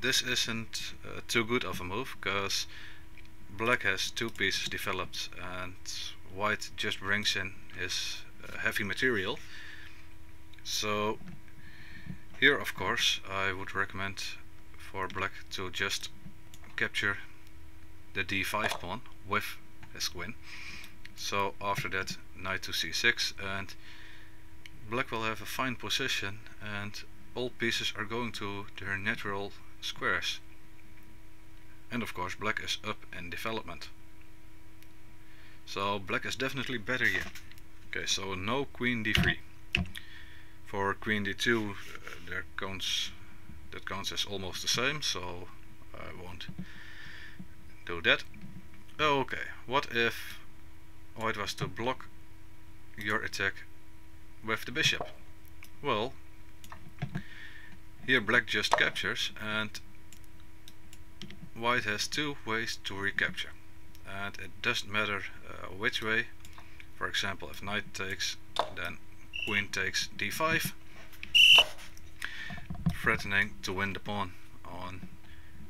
this isn't too good of a move, because black has two pieces developed and white just brings in his heavy material. So here, of course, I would recommend for black to just capture the d5 pawn with his queen. So after that, knight to c6, and black will have a fine position and all pieces are going to their natural squares. And of course black is up in development. So black is definitely better here. Okay, so no queen d3. For queen d2 that counts as almost the same, so I won't do that. Okay, what if white was to block your attack with the bishop? Well, here black just captures and white has two ways to recapture, and it doesn't matter which way. For example, if knight takes, then queen takes d5, threatening to win the pawn on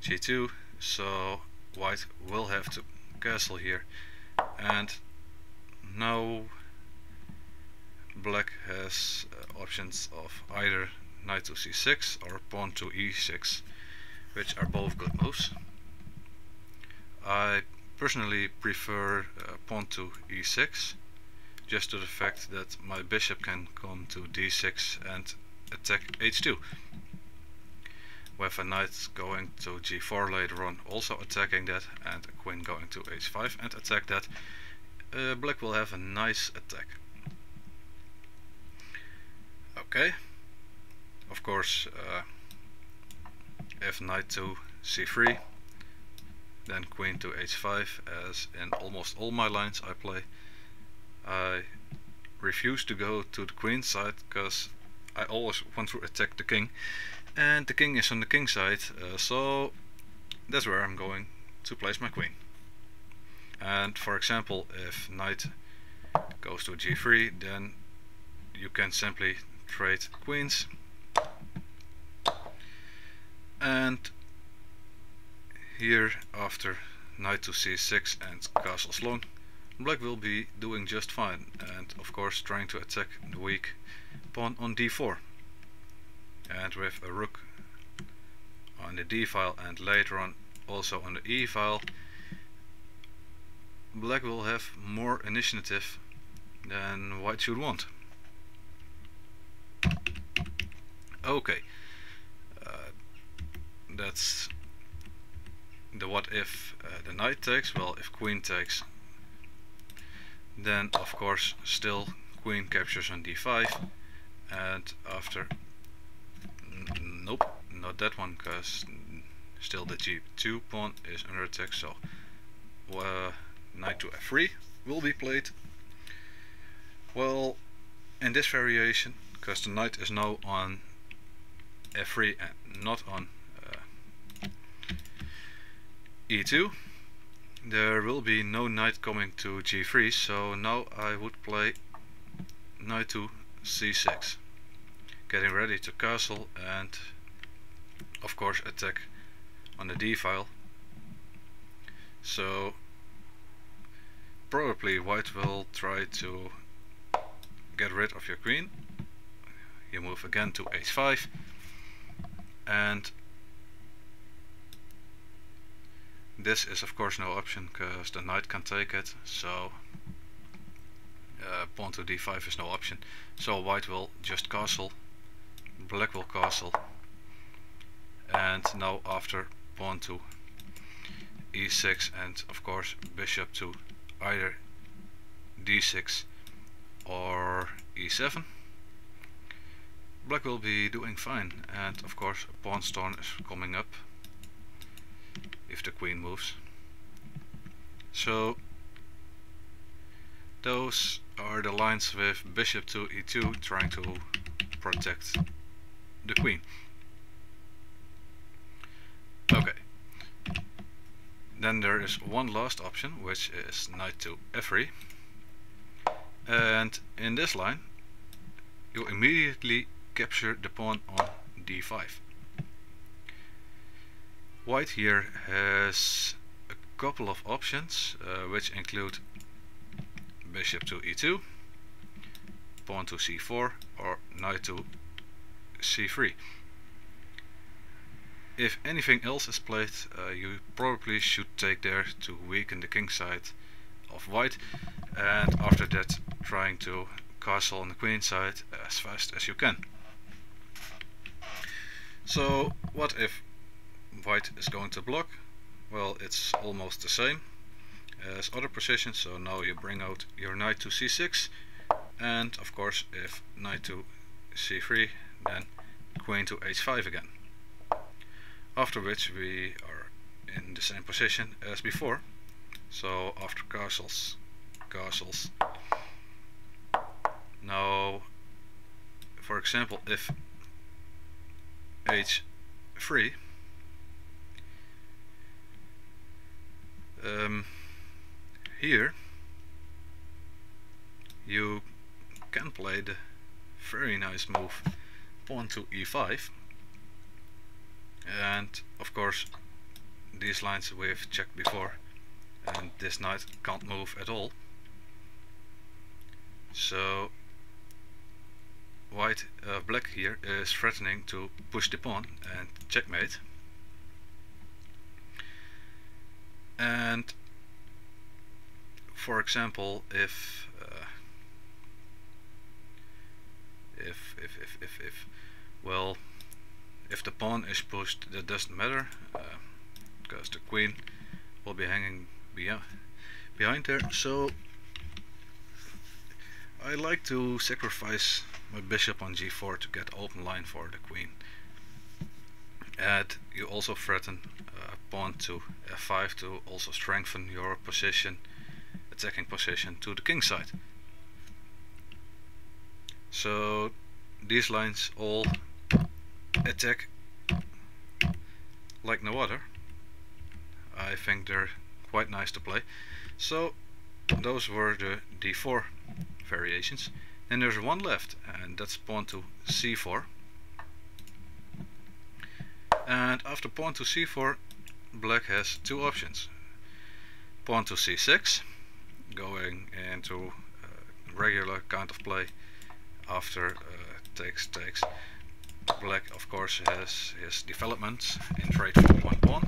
g2, so white will have to castle here, and now black has options of either knight to c6 or pawn to e6, which are both good moves. I personally prefer pawn to e6, just to the fact that my bishop can come to d6 and attack h2, with a knight going to g4 later on also attacking that, and a queen going to h5 and attack that. Black will have a nice attack. Okay, of course, if knight to c3, then queen to h5, as in almost all my lines I play. I refuse to go to the queen side because I always want to attack the king, and the king is on the king side, so that's where I'm going to place my queen. And for example, if knight goes to g3, then you can simply trade queens, and here after knight to c6 and castles long, black will be doing just fine, and of course trying to attack the weak pawn on d4. And with a rook on the d file and later on also on the e file, black will have more initiative than white should want. Okay, that's the what if the knight takes. Well, if queen takes, then of course still queen captures on d5, and after nope, not that one, because still the g2 pawn is under attack, so knight to f3 will be played. Well, in this variation, because the knight is now on f3 and not on e2, there will be no knight coming to g3, so now I would play knight to c6, getting ready to castle and of course attack on the d file. So probably white will try to get rid of your queen. You move again to h5, and this is of course no option because the knight can take it, so pawn to d5 is no option. So white will just castle, black will castle, and now after pawn to e6 and of course bishop to either d6 or e7, black will be doing fine, and of course a pawn storm is coming up if the queen moves. So those are the lines with bishop to e2 trying to protect the queen. Okay, then there is one last option, which is knight to f3, and in this line you immediately capture the pawn on d5. white here has a couple of options, which include bishop to e2, pawn to c4, or knight to c3. If anything else is played, you probably should take there to weaken the king side of white, and after that trying to castle on the queen side as fast as you can. So what if white is going to block? Well, it's almost the same as other positions, so now you bring out your knight to c6, and of course if knight to c3, then queen to h5 again. After which we are in the same position as before. So after castles, castles. Now, for example, if h3, here you can play the very nice move pawn to e5, and of course these lines we've checked before, and this knight can't move at all. So black here is threatening to push the pawn and checkmate. And for example, if the pawn is pushed, that doesn't matter, because the queen will be hanging behind there. So I like to sacrifice my bishop on g4 to get open line for the queen. And you also threaten pawn to f5 to also strengthen your position, attacking position to the king side. So these lines all attack like no other. I think they're quite nice to play. So those were the d4 variations. Then there's one left, and that's pawn to c4. And after pawn to c4, black has two options. Pawn to c6, going into regular kind of play after takes. Black of course has his developments in trade for one pawn,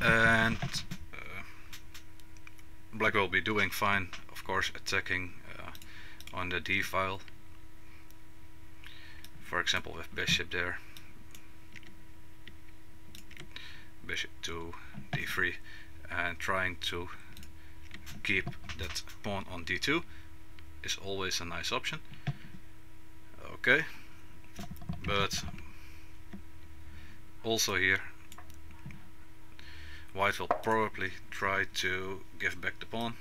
and black will be doing fine, of course, attacking on the d file, for example with bishop there, bishop to d3, and trying to keep that pawn on d2 is always a nice option. Okay, but also here white will probably try to give back the pawn.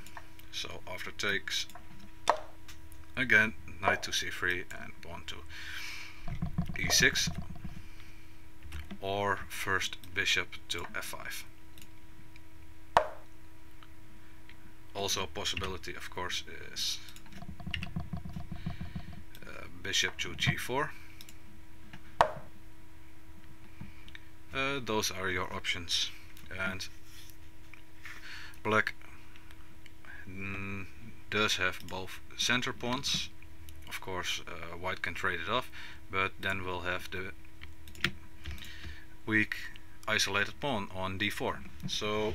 So after takes, again knight to c3 and pawn to e6, or first bishop to f5. Also a possibility, of course, is bishop to g4. Those are your options, and black does have both center pawns. Of course, white can trade it off, but then we'll have the weak isolated pawn on d4. So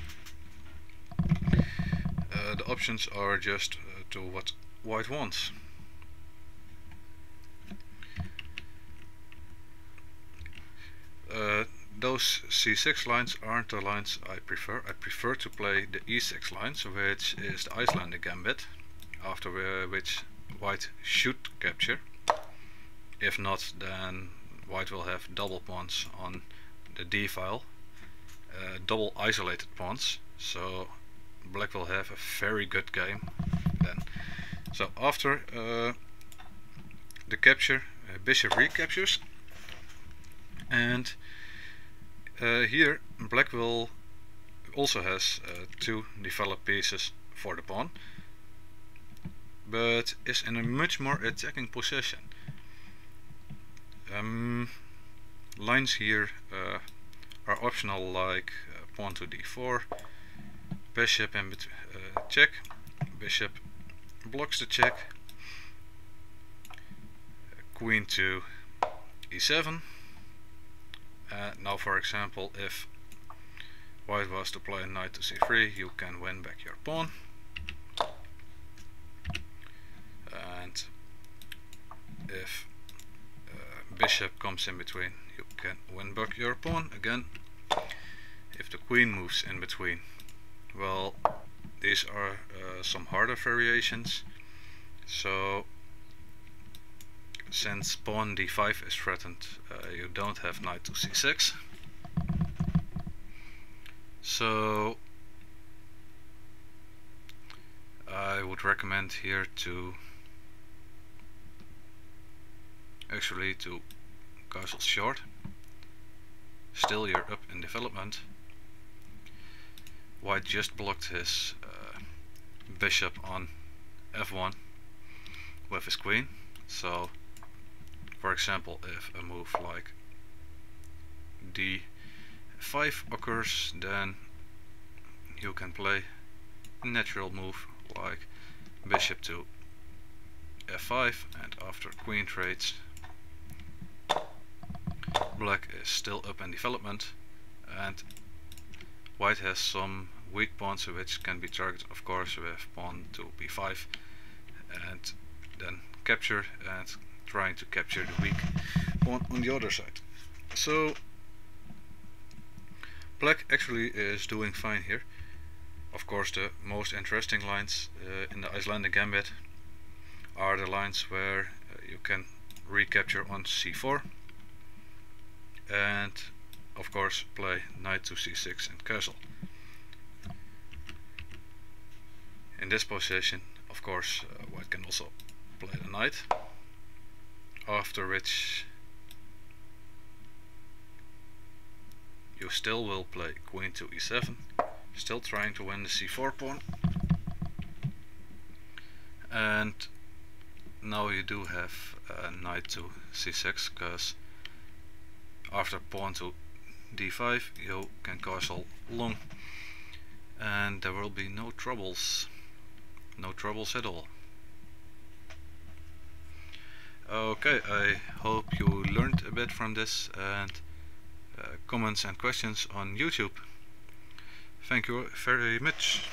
the options are just to what white wants. Those c6 lines aren't the lines I prefer. I prefer to play the e6 lines, which is the Icelandic gambit, after which white should capture. If not, then white will have double pawns on the d file, double isolated pawns, so black will have a very good game then. So after the capture, bishop recaptures, and here black will also has two developed pieces for the pawn, but is in a much more attacking position. Lines here are optional, like pawn to d4, bishop in check, bishop blocks the check, queen to e7. Now for example, if white was to play knight to c3, you can win back your pawn. And if bishop comes in between, you can win back your pawn again. If the queen moves in between, well, these are some harder variations. So since pawn d5 is threatened, you don't have knight to c6. So I would recommend here to castle short. Still you're up in development. White just blocked his bishop on f1 with his queen. So for example, if a move like d5 occurs, then you can play a natural move like bishop to f5, and after queen trades, black is still up in development, and white has some weak pawns which can be targeted, of course, with pawn to b5 and then capture, and trying to capture the weak pawn on the other side. So black actually is doing fine here. Of course, the most interesting lines in the Icelandic gambit are the lines where you can recapture on c4 and of course play knight to c6 and castle. In this position, of course, white can also play the knight, after which you still will play queen to e7, still trying to win the c4 pawn. And now you do have knight to c6, because after pawn to d5 you can castle long and there will be no troubles at all. Okay, I hope you learned a bit from this, and comments and questions on YouTube. Thank you very much.